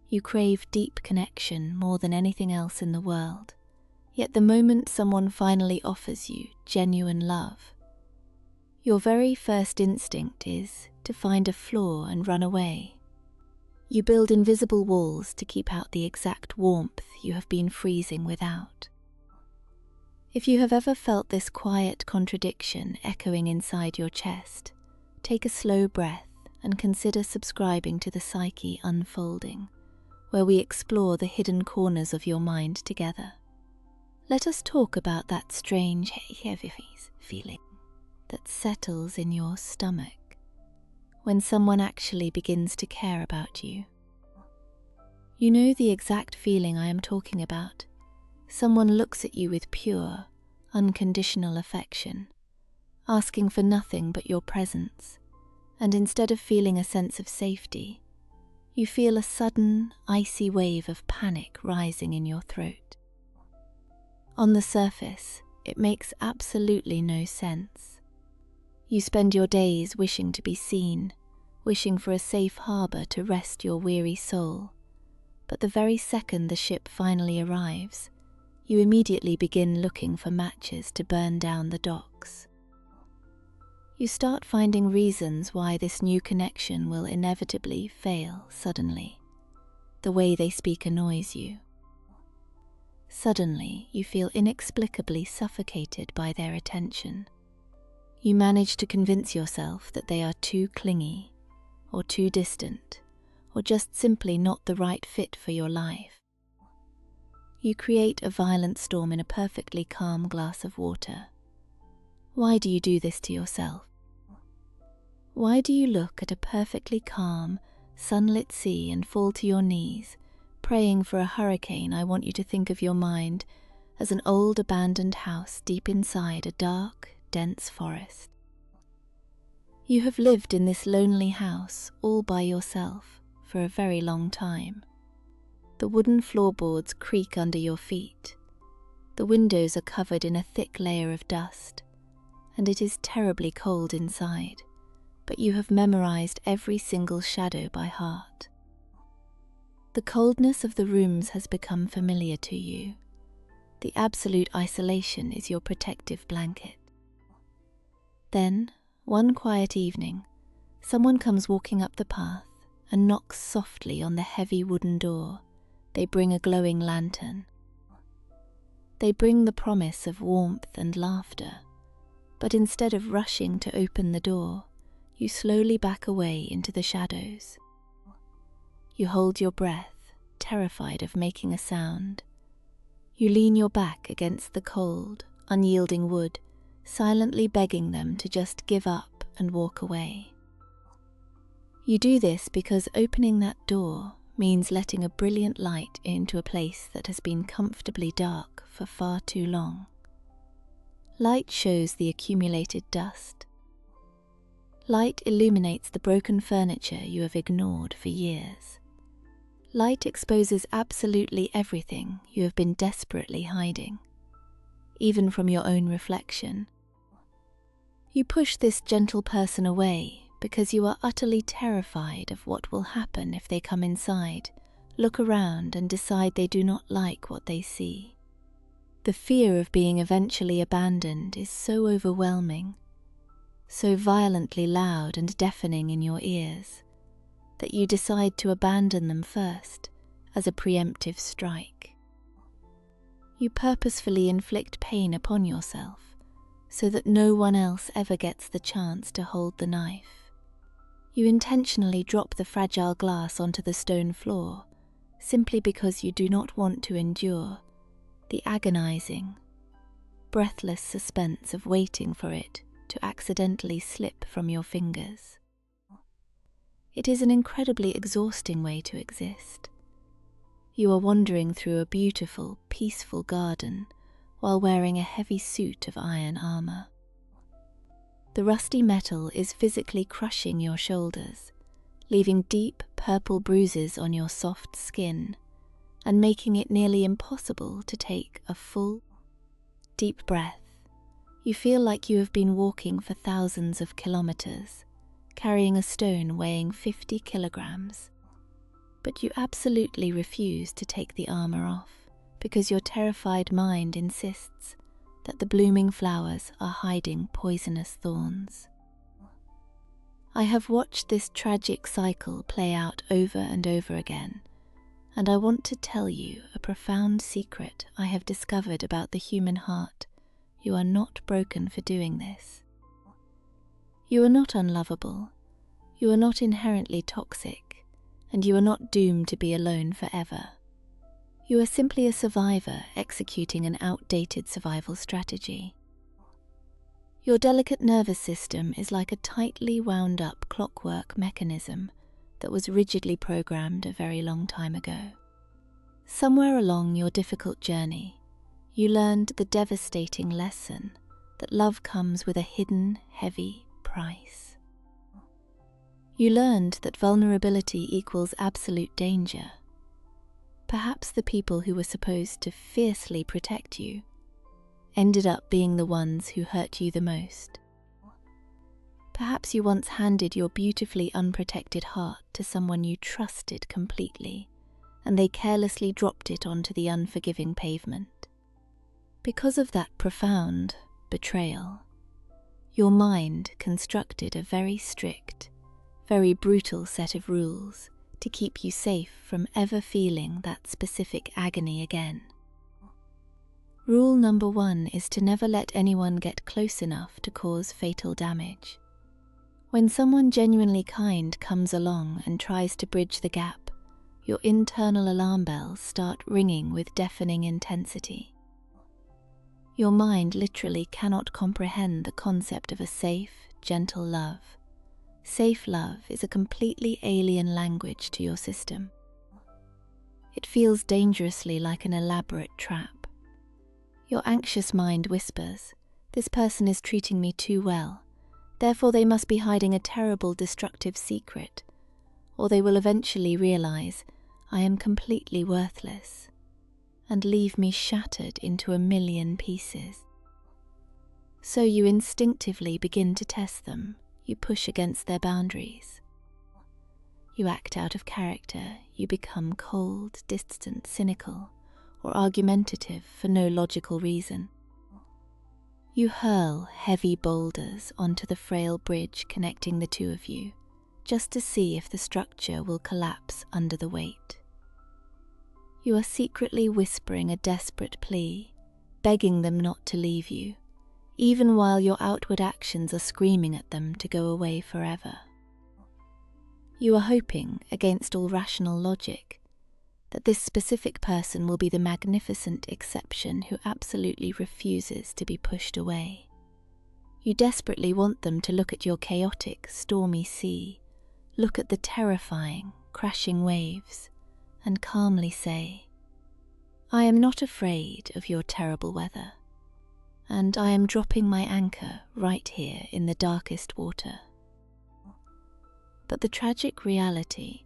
You crave deep connection more than anything else in the world. Yet the moment someone finally offers you genuine love, your very first instinct is to find a flaw and run away. You build invisible walls to keep out the exact warmth you have been freezing without. If you have ever felt this quiet contradiction echoing inside your chest, take a slow breath and consider subscribing to the Psyche Unfolding, where we explore the hidden corners of your mind together. Let us talk about that strange heavy feeling that settles in your stomach when someone actually begins to care about you. You know the exact feeling I am talking about. Someone looks at you with pure, unconditional affection, asking for nothing but your presence, and instead of feeling a sense of safety, you feel a sudden, icy wave of panic rising in your throat. On the surface, it makes absolutely no sense. You spend your days wishing to be seen, wishing for a safe harbor to rest your weary soul. But the very second the ship finally arrives, you immediately begin looking for matches to burn down the docks. You start finding reasons why this new connection will inevitably fail suddenly. The way they speak annoys you. Suddenly, you feel inexplicably suffocated by their attention. You manage to convince yourself that they are too clingy, or too distant, or just simply not the right fit for your life. You create a violent storm in a perfectly calm glass of water. Why do you do this to yourself? Why do you look at a perfectly calm, sunlit sea and fall to your knees, praying for a hurricane? I want you to think of your mind as an old abandoned house deep inside a dark, dense forest. You have lived in this lonely house all by yourself for a very long time. The wooden floorboards creak under your feet. The windows are covered in a thick layer of dust, and it is terribly cold inside, but you have memorized every single shadow by heart. The coldness of the rooms has become familiar to you. The absolute isolation is your protective blanket. Then, one quiet evening, someone comes walking up the path and knocks softly on the heavy wooden door. They bring a glowing lantern. They bring the promise of warmth and laughter, but instead of rushing to open the door, you slowly back away into the shadows. You hold your breath, terrified of making a sound. You lean your back against the cold, unyielding wood, silently begging them to just give up and walk away. You do this because opening that door means letting a brilliant light into a place that has been comfortably dark for far too long. Light shows the accumulated dust. Light illuminates the broken furniture you have ignored for years. Light exposes absolutely everything you have been desperately hiding, even from your own reflection. You push this gentle person away because you are utterly terrified of what will happen if they come inside, look around and decide they do not like what they see. The fear of being eventually abandoned is so overwhelming, so violently loud and deafening in your ears, that you decide to abandon them first as a preemptive strike. You purposefully inflict pain upon yourself so that no one else ever gets the chance to hold the knife. You intentionally drop the fragile glass onto the stone floor simply because you do not want to endure the agonizing, breathless suspense of waiting for it to accidentally slip from your fingers. It is an incredibly exhausting way to exist. You are wandering through a beautiful, peaceful garden while wearing a heavy suit of iron armor. The rusty metal is physically crushing your shoulders, leaving deep purple bruises on your soft skin and making it nearly impossible to take a full, deep breath. You feel like you have been walking for thousands of kilometers, carrying a stone weighing 50 kilograms. But you absolutely refuse to take the armor off because your terrified mind insists that the blooming flowers are hiding poisonous thorns. I have watched this tragic cycle play out over and over again, and I want to tell you a profound secret I have discovered about the human heart. You are not broken for doing this. You are not unlovable, you are not inherently toxic, and you are not doomed to be alone forever. You are simply a survivor executing an outdated survival strategy. Your delicate nervous system is like a tightly wound up clockwork mechanism that was rigidly programmed a very long time ago. Somewhere along your difficult journey, you learned the devastating lesson that love comes with a hidden, heavy price. You learned that vulnerability equals absolute danger. Perhaps the people who were supposed to fiercely protect you ended up being the ones who hurt you the most. Perhaps you once handed your beautifully unprotected heart to someone you trusted completely, and they carelessly dropped it onto the unforgiving pavement. Because of that profound betrayal, your mind constructed a very strict, very brutal set of rules to keep you safe from ever feeling that specific agony again. Rule number 1 is to never let anyone get close enough to cause fatal damage. When someone genuinely kind comes along and tries to bridge the gap, your internal alarm bells start ringing with deafening intensity. Your mind literally cannot comprehend the concept of a safe, gentle love. Safe love is a completely alien language to your system. It feels dangerously like an elaborate trap. Your anxious mind whispers, "This person is treating me too well, therefore they must be hiding a terrible destructive secret, or they will eventually realize I am completely worthless and leave me shattered into a million pieces." So you instinctively begin to test them, you push against their boundaries. You act out of character, you become cold, distant, cynical, or argumentative for no logical reason. You hurl heavy boulders onto the frail bridge connecting the two of you, just to see if the structure will collapse under the weight. You are secretly whispering a desperate plea, begging them not to leave you, even while your outward actions are screaming at them to go away forever. You are hoping, against all rational logic, that this specific person will be the magnificent exception who absolutely refuses to be pushed away. You desperately want them to look at your chaotic, stormy sea, look at the terrifying, crashing waves, and calmly say, "I am not afraid of your terrible weather, and I am dropping my anchor right here in the darkest water." But the tragic reality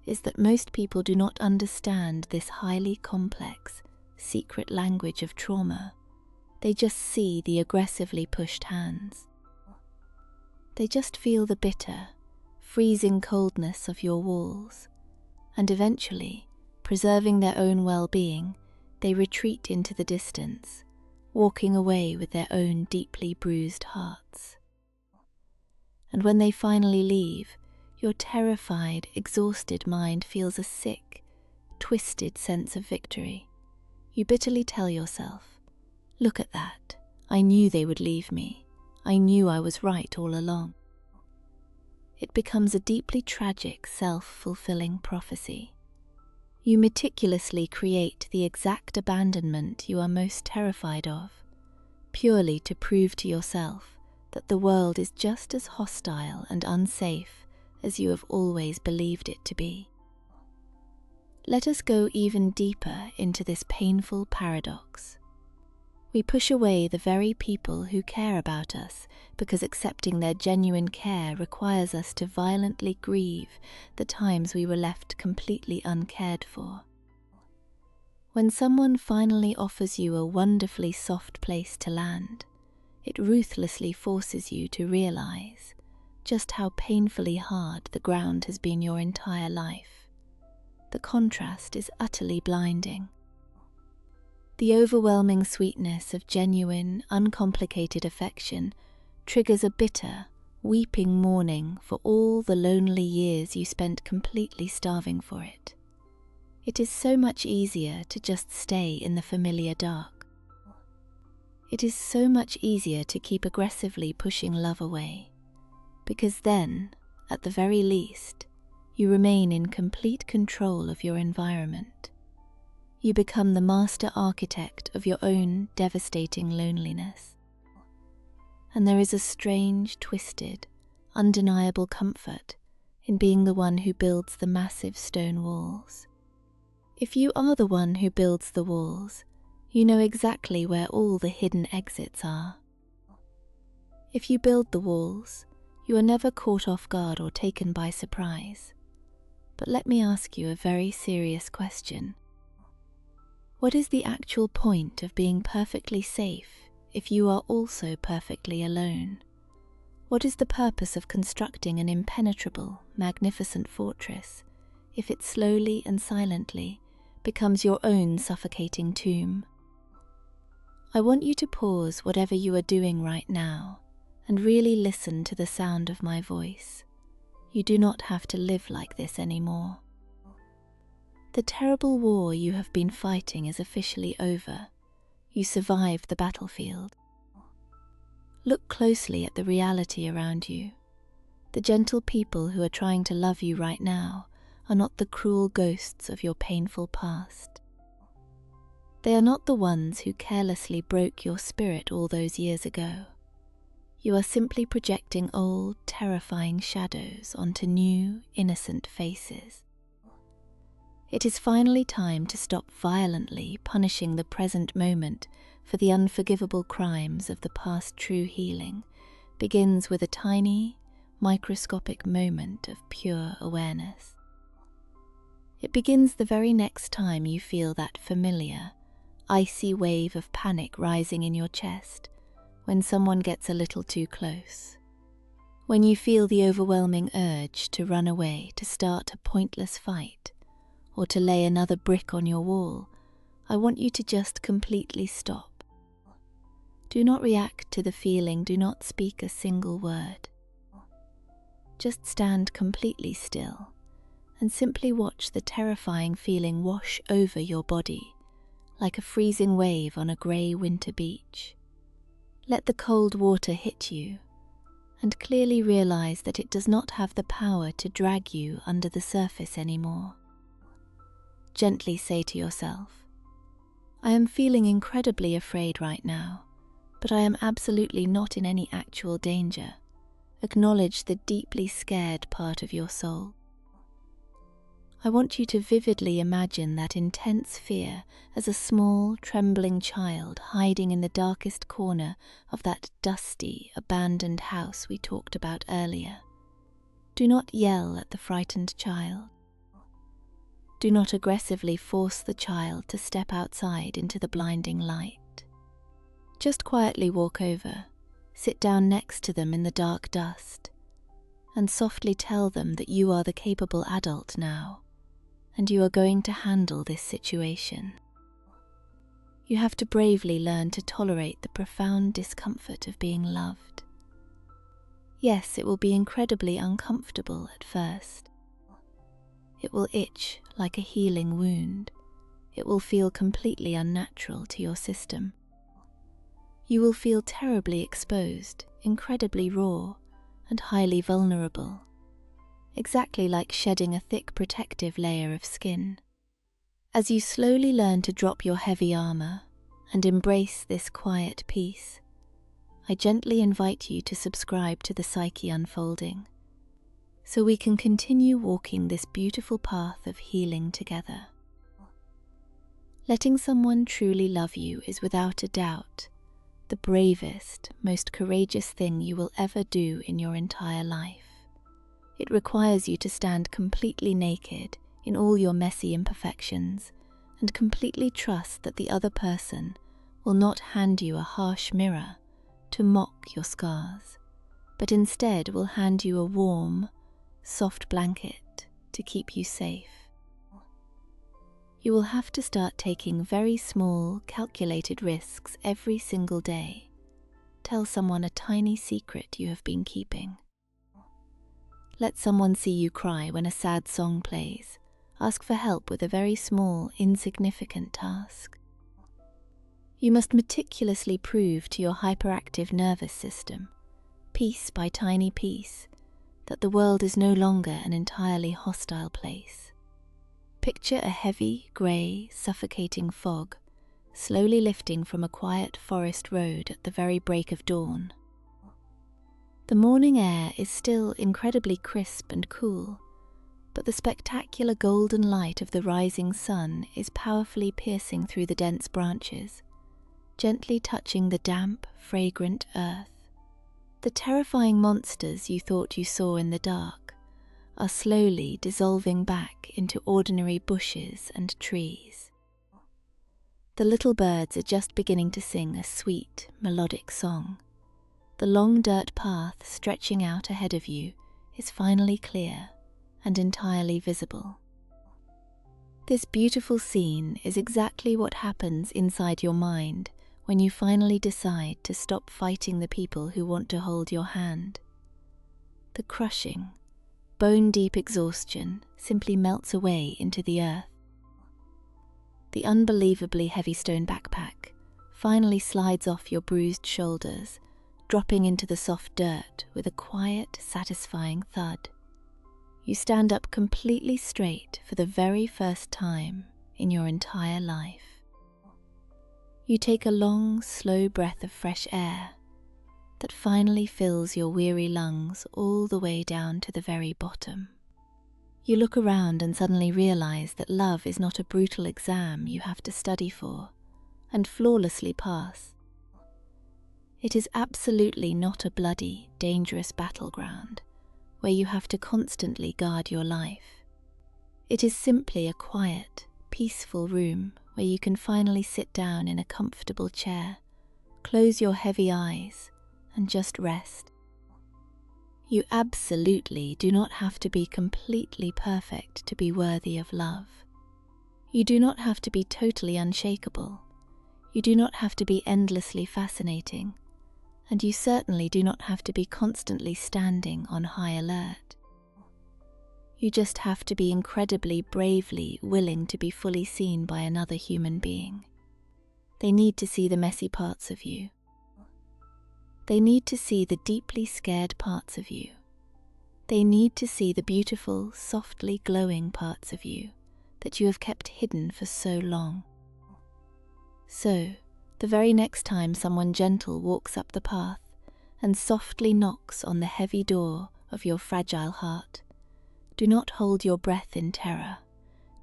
is that most people do not understand this highly complex, secret language of trauma. They just see the aggressively pushed hands. They just feel the bitter, freezing coldness of your walls, and eventually, preserving their own well-being, they retreat into the distance, walking away with their own deeply bruised hearts. And when they finally leave, your terrified, exhausted mind feels a sick, twisted sense of victory. You bitterly tell yourself, "Look at that, I knew they would leave me. I knew I was right all along." It becomes a deeply tragic, self-fulfilling prophecy. You meticulously create the exact abandonment you are most terrified of, purely to prove to yourself that the world is just as hostile and unsafe as you have always believed it to be. Let us go even deeper into this painful paradox. We push away the very people who care about us because accepting their genuine care requires us to violently grieve the times we were left completely uncared for. When someone finally offers you a wonderfully soft place to land, it ruthlessly forces you to realize just how painfully hard the ground has been your entire life. the contrast is utterly blinding. The overwhelming sweetness of genuine, uncomplicated affection triggers a bitter, weeping mourning for all the lonely years you spent completely starving for it. It is so much easier to just stay in the familiar dark. It is so much easier to keep aggressively pushing love away, because then, at the very least, you remain in complete control of your environment. You become the master architect of your own devastating loneliness. And there is a strange, twisted, undeniable comfort in being the one who builds the massive stone walls. If you are the one who builds the walls, you know exactly where all the hidden exits are. If you build the walls, you are never caught off guard or taken by surprise. But let me ask you a very serious question. What is the actual point of being perfectly safe if you are also perfectly alone? What is the purpose of constructing an impenetrable, magnificent fortress if it slowly and silently becomes your own suffocating tomb? I want you to pause whatever you are doing right now and really listen to the sound of my voice. You do not have to live like this anymore. The terrible war you have been fighting is officially over. You survived the battlefield. Look closely at the reality around you. The gentle people who are trying to love you right now are not the cruel ghosts of your painful past. They are not the ones who carelessly broke your spirit all those years ago. You are simply projecting old, terrifying shadows onto new, innocent faces. It is finally time to stop violently punishing the present moment for the unforgivable crimes of the past. True healing begins with a tiny, microscopic moment of pure awareness. It begins the very next time you feel that familiar, icy wave of panic rising in your chest when someone gets a little too close. When you feel the overwhelming urge to run away, to start a pointless fight, or to lay another brick on your wall, I want you to just completely stop. Do not react to the feeling, do not speak a single word. Just stand completely still and simply watch the terrifying feeling wash over your body like a freezing wave on a grey winter beach. Let the cold water hit you and clearly realize that it does not have the power to drag you under the surface anymore. Gently say to yourself, I am feeling incredibly afraid right now, but I am absolutely not in any actual danger. Acknowledge the deeply scared part of your soul. I want you to vividly imagine that intense fear as a small, trembling child hiding in the darkest corner of that dusty, abandoned house we talked about earlier. Do not yell at the frightened child. Do not aggressively force the child to step outside into the blinding light. Just quietly walk over, sit down next to them in the dark dust, and softly tell them that you are the capable adult now, and you are going to handle this situation. You have to bravely learn to tolerate the profound discomfort of being loved. Yes, it will be incredibly uncomfortable at first. It will itch like a healing wound. It will feel completely unnatural to your system. You will feel terribly exposed, incredibly raw, and highly vulnerable, exactly like shedding a thick protective layer of skin. As you slowly learn to drop your heavy armor and embrace this quiet peace, I gently invite you to subscribe to the Psyche Unfolding, so we can continue walking this beautiful path of healing together. Letting someone truly love you is without a doubt the bravest, most courageous thing you will ever do in your entire life. It requires you to stand completely naked in all your messy imperfections and completely trust that the other person will not hand you a harsh mirror to mock your scars, but instead will hand you a warm, soft blanket to keep you safe. You will have to start taking very small, calculated risks every single day. Tell someone a tiny secret you have been keeping. Let someone see you cry when a sad song plays. Ask for help with a very small, insignificant task. You must meticulously prove to your hyperactive nervous system, piece by tiny piece, that the world is no longer an entirely hostile place. Picture a heavy, grey, suffocating fog slowly lifting from a quiet forest road at the very break of dawn. The morning air is still incredibly crisp and cool, but the spectacular golden light of the rising sun is powerfully piercing through the dense branches, gently touching the damp, fragrant earth. The terrifying monsters you thought you saw in the dark are slowly dissolving back into ordinary bushes and trees. The little birds are just beginning to sing a sweet, melodic song. The long dirt path stretching out ahead of you is finally clear and entirely visible. This beautiful scene is exactly what happens inside your mind when you finally decide to stop fighting the people who want to hold your hand. The crushing, bone-deep exhaustion simply melts away into the earth. The unbelievably heavy stone backpack finally slides off your bruised shoulders, dropping into the soft dirt with a quiet, satisfying thud. You stand up completely straight for the very first time in your entire life. You take a long, slow breath of fresh air that finally fills your weary lungs all the way down to the very bottom. You look around and suddenly realize that love is not a brutal exam you have to study for and flawlessly pass. It is absolutely not a bloody, dangerous battleground where you have to constantly guard your life. It is simply a quiet, peaceful room where you can finally sit down in a comfortable chair, close your heavy eyes, and just rest. You absolutely do not have to be completely perfect to be worthy of love. You do not have to be totally unshakable. You do not have to be endlessly fascinating. And you certainly do not have to be constantly standing on high alert. You just have to be incredibly bravely willing to be fully seen by another human being. They need to see the messy parts of you. They need to see the deeply scared parts of you. They need to see the beautiful, softly glowing parts of you that you have kept hidden for so long. So, the very next time someone gentle walks up the path and softly knocks on the heavy door of your fragile heart, do not hold your breath in terror.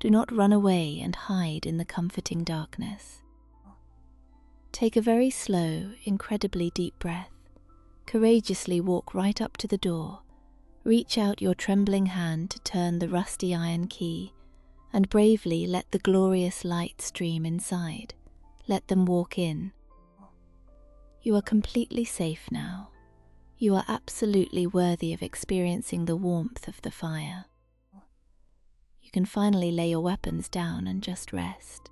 Do not run away and hide in the comforting darkness. Take a very slow, incredibly deep breath. Courageously walk right up to the door, reach out your trembling hand to turn the rusty iron key, and bravely let the glorious light stream inside. Let them walk in. You are completely safe now. You are absolutely worthy of experiencing the warmth of the fire. You can finally lay your weapons down and just rest.